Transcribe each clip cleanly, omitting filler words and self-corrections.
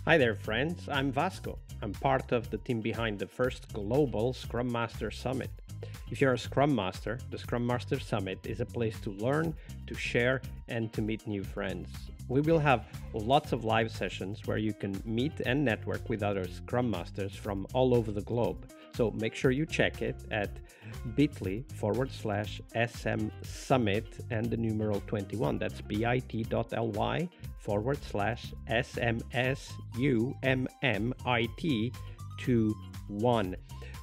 Hi there, friends. I'm Vasco. I'm part of the team behind the first global Scrum Master Summit. If you're a Scrum Master, the Scrum Master Summit is a place to learn, to share, and to meet new friends. We will have lots of live sessions where you can meet and network with other Scrum Masters from all over the globe. So make sure you check it at bit.ly/SM Summit and the numeral 21. That's bit.ly/SMSUMMIT21.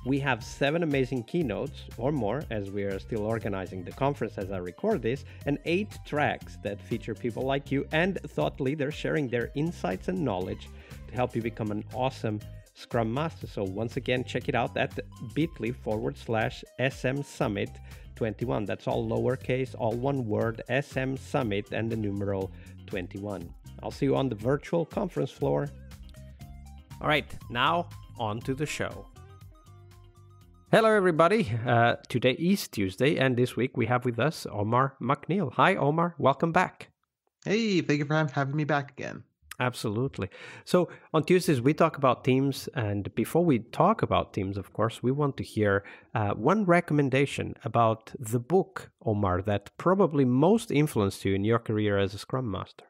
We have 7 amazing keynotes or more, as we are still organizing the conference as I record this, and 8 tracks that feature people like you and thought leaders sharing their insights and knowledge to help you become an awesome Scrum Master. So once again, check it out at bit.ly/SM Summit 21. That's all lowercase, all one word, SM Summit and the numeral 21. I'll see you on the virtual conference floor. All right, now on to the show. Hello, everybody. Today is Tuesday, and this week we have with us Omar McNeill. Hi, Omar. Welcome back. Hey, thank you for having me back again. Absolutely. So on Tuesdays, we talk about teams. And before we talk about teams, of course, we want to hear one recommendation about the book, Omar, that probably most influenced you in your career as a Scrum Master.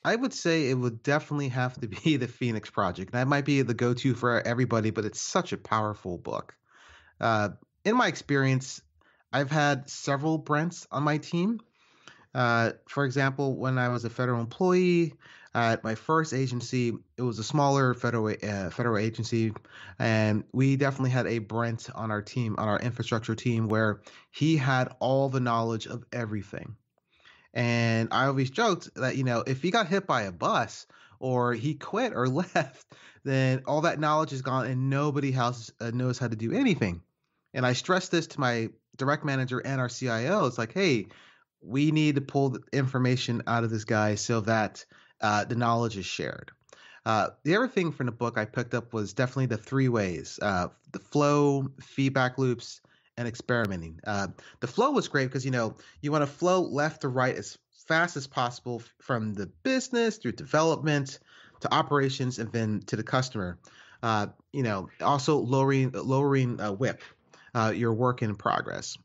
I would say it would definitely have to be the Phoenix Project. That might be the go-to for everybody, but it's such a powerful book. In my experience, I've had several Brents on my team. For example, when I was a federal employee at my first agency, it was a smaller federal agency, and we definitely had a Brent on our team, on our infrastructure team, where he had all the knowledge of everything. And I always joked that, if he got hit by a bus or he quit or left, then all that knowledge is gone and nobody else knows how to do anything. And I stressed this to my direct manager and our CIO. It's like, hey, we need to pull the information out of this guy so that the knowledge is shared. The other thing from the book I picked up was definitely the 3 ways, the flow, feedback loops, and experimenting. The flow was great because, you want to flow left to right as fast as possible from the business through development to operations and then to the customer. Also lowering WIP, your work in progress.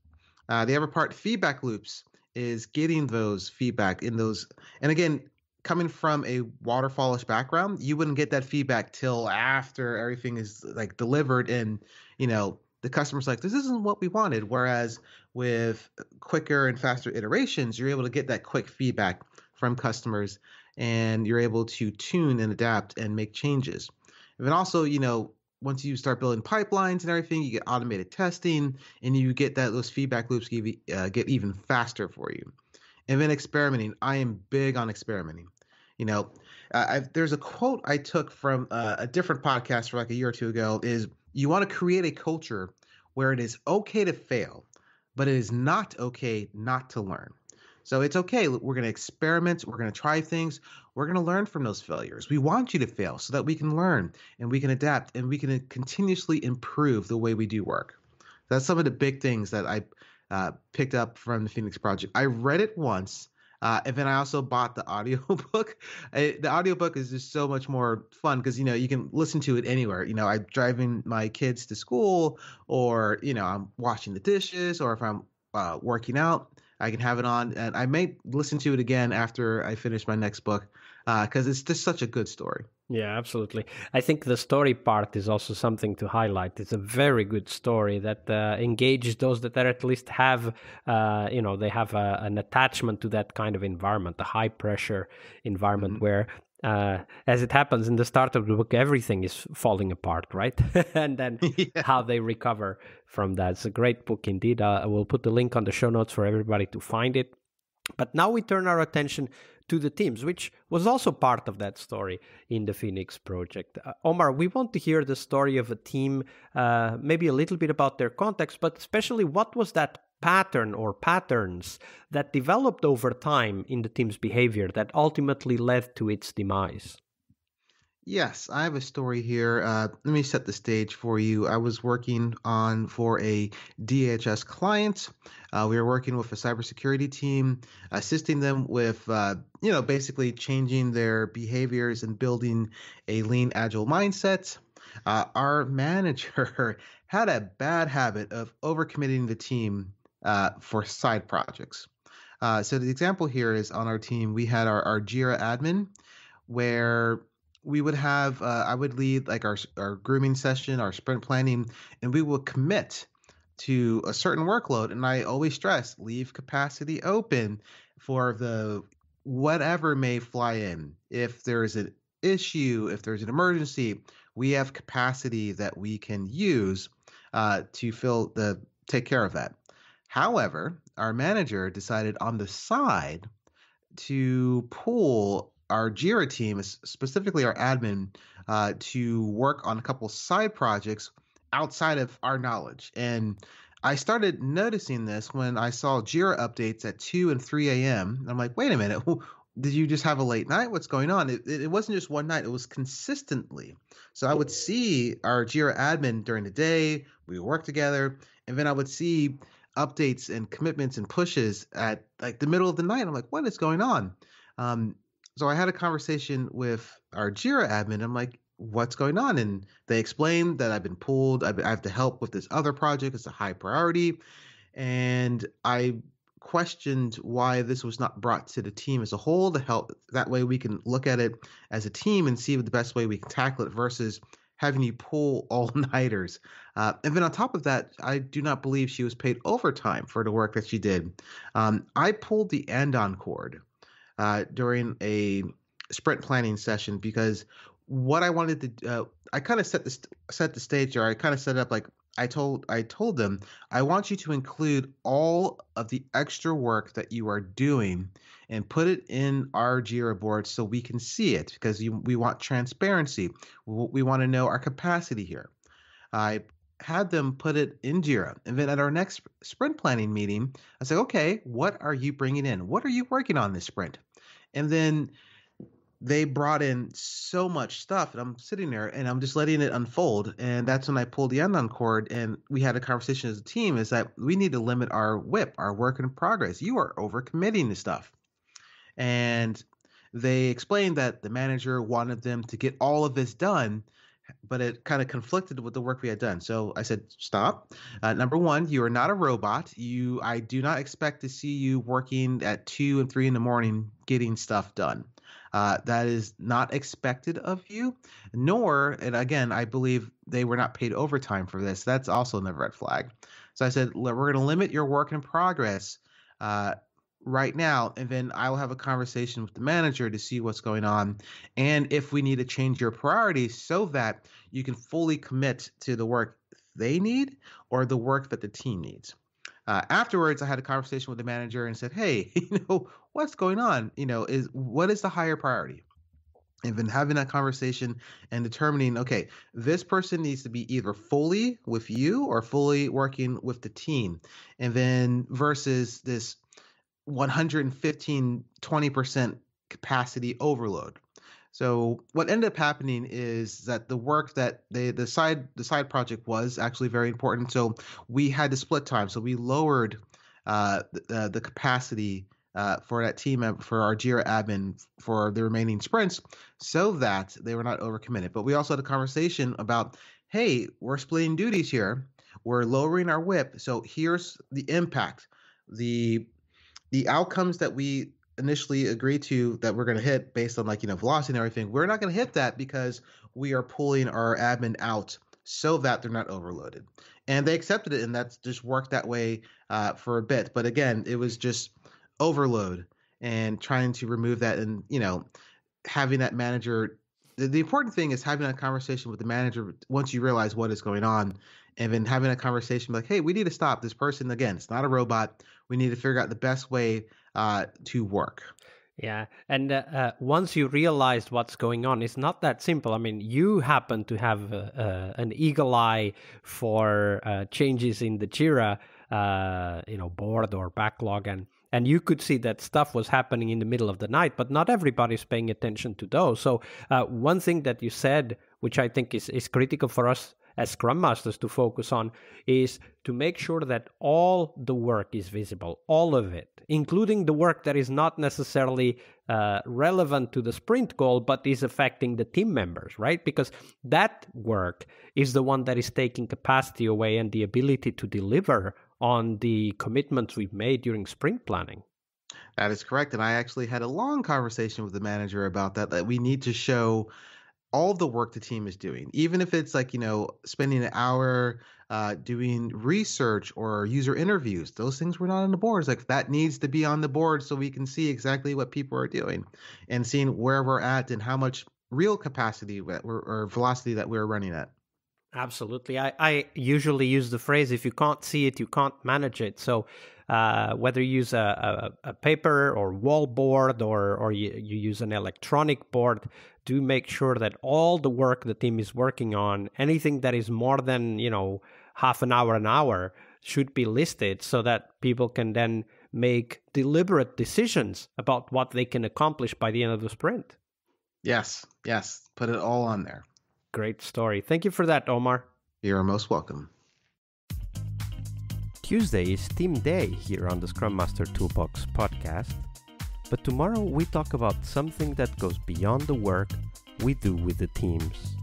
The other part, feedback loops, is getting those feedback in those. And again, coming from a waterfallish background, you wouldn't get that feedback till after everything is like delivered and, the customer's like, this isn't what we wanted. Whereas with quicker and faster iterations, you're able to get that quick feedback from customers and you're able to tune and adapt and make changes. And then also, once you start building pipelines and everything, you get automated testing and you get those feedback loops get even faster for you. And then experimenting. I am big on experimenting. There's a quote I took from a different podcast for like a year or two ago is, you want to create a culture where it is okay to fail, but it is not okay not to learn. So it's okay. We're going to experiment. We're going to try things. We're going to learn from those failures. We want you to fail so that we can learn and we can adapt and we can continuously improve the way we do work. That's some of the big things that I picked up from the Phoenix Project. I read it once. And then I also bought the audiobook. The audiobook is just so much more fun because, you can listen to it anywhere. I'm driving my kids to school or, I'm washing the dishes or if I'm working out, I can have it on. And I may listen to it again after I finish my next book because it's just such a good story. Yeah, absolutely. I think the story part is also something to highlight. It's a very good story that engages those that at least have, they have an attachment to that kind of environment, the high pressure environment where, as it happens in the start of the book, everything is falling apart, right? And then how they recover from that. It's a great book indeed. I will put the link on the show notes for everybody to find it. But now we turn our attention to the teams, which was also part of that story in the Phoenix Project. Omar, we want to hear the story of a team, maybe a little bit about their context, but especially what was that pattern or patterns that developed over time in the team's behavior that ultimately led to its demise? Yes, I have a story here. Let me set the stage for you. I was working on for a DHS client. We were working with a cybersecurity team, assisting them with, basically changing their behaviors and building a lean, agile mindset. Our manager had a bad habit of overcommitting the team for side projects. So the example here is on our team, we had our Jira admin where we would have I would lead like our grooming session, our sprint planning, and we would commit to a certain workload. And I always stress leave capacity open for the whatever may fly in. If there's an issue, if there's an emergency, we have capacity that we can use to take care of that. However, our manager decided on the side to pull our Jira team, specifically our admin, to work on a couple side projects outside of our knowledge. And I started noticing this when I saw Jira updates at 2 and 3 a.m. I'm like, wait a minute, did you just have a late night? What's going on? It wasn't just one night, it was consistently. So I would see our Jira admin during the day, we would work together, and then I would see updates and commitments and pushes at like the middle of the night. I'm like, what is going on? Um, so I had a conversation with our Jira admin. I'm like, what's going on? And they explained that I've been pulled. I have to help with this other project. It's a high priority. And I questioned why this was not brought to the team as a whole to help. That way we can look at it as a team and see the best way we can tackle it versus having you pull all-nighters. And then on top of that, I do not believe she was paid overtime for the work that she did. I pulled the andon cord during a sprint planning session because what I wanted to, I kind of set the stage, or I kind of set it up like I told them, I want you to include all of the extra work that you are doing and put it in our Jira board so we can see it because we want transparency. We want to know our capacity here. I had them put it in Jira. And then at our next sprint planning meeting, I said, okay, what are you bringing in? What are you working on this sprint? And then they brought in so much stuff, and I'm sitting there and I'm just letting it unfold. And that's when I pulled the end cord, and we had a conversation as a team is that we need to limit our WIP, our work in progress. You are overcommitting the stuff. And they explained that the manager wanted them to get all of this done, but it kind of conflicted with the work we had done. So I said, stop. Number one, you are not a robot. I do not expect to see you working at 2 and 3 in the morning getting stuff done. That is not expected of you, nor, and again, I believe they were not paid overtime for this. That's also another red flag. So I said, we're going to limit your work in progress right now, and then I will have a conversation with the manager to see what's going on and if we need to change your priorities so that you can fully commit to the work they need or the work that the team needs. Afterwards, I had a conversation with the manager and said, hey, what's going on? What is the higher priority? And then having that conversation and determining, okay, this person needs to be either fully with you or fully working with the team. And then versus this 115, 20% capacity overload. So what ended up happening is that the work that the side project was actually very important. So we had to split time. So we lowered the capacity for that team, for our Jira admin for the remaining sprints so that they were not overcommitted. But we also had a conversation about, hey, we're splitting duties here. We're lowering our WIP. So here's the impact. The outcomes that we initially agreed to that we're going to hit based on velocity and everything, we're not going to hit that because we are pulling our admin out so that they're not overloaded. And they accepted it, and that's just worked that way for a bit. But again, it was just overload and trying to remove that, and having that manager. The important thing is having a conversation with the manager once you realize what is going on, and then having a conversation like, hey, we need to stop this person. Again, it's not a robot. We need to figure out the best way to work. Yeah, and once you realized what's going on, it's not that simple. I mean, you happen to have an eagle eye for changes in the Jira, board or backlog, and And you could see that stuff was happening in the middle of the night, but not everybody's paying attention to those. So one thing that you said, which I think is critical for us as Scrum Masters to focus on, is to make sure that all the work is visible, all of it, including the work that is not necessarily relevant to the sprint goal, but is affecting the team members, right? Because that work is the one that is taking capacity away and the ability to deliver on the commitments we've made during sprint planning. That is correct. And I actually had a long conversation with the manager about that we need to show all the work the team is doing, even if it's like, spending an hour doing research or user interviews. Those things were not on the boards. Like that needs to be on the board so we can see exactly what people are doing and seeing where we're at and how much real capacity or velocity that we're running at. Absolutely. I usually use the phrase, if you can't see it, you can't manage it. So whether you use a paper or wall board or you use an electronic board, do make sure that all the work the team is working on, anything that is more than, half an hour, should be listed so that people can then make deliberate decisions about what they can accomplish by the end of the sprint. Yes. Put it all on there. Great story. Thank you for that, Omar. You're most welcome. Tuesday is Team Day here on the Scrum Master Toolbox podcast. But tomorrow we talk about something that goes beyond the work we do with the teams.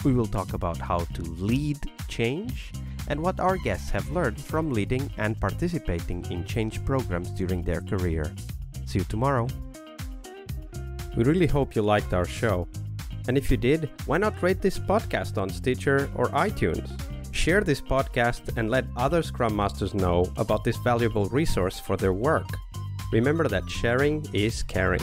We will talk about how to lead change and what our guests have learned from leading and participating in change programs during their career. See you tomorrow. We really hope you liked our show. And if you did, why not rate this podcast on Stitcher or iTunes? Share this podcast and let other Scrum Masters know about this valuable resource for their work. Remember that sharing is caring.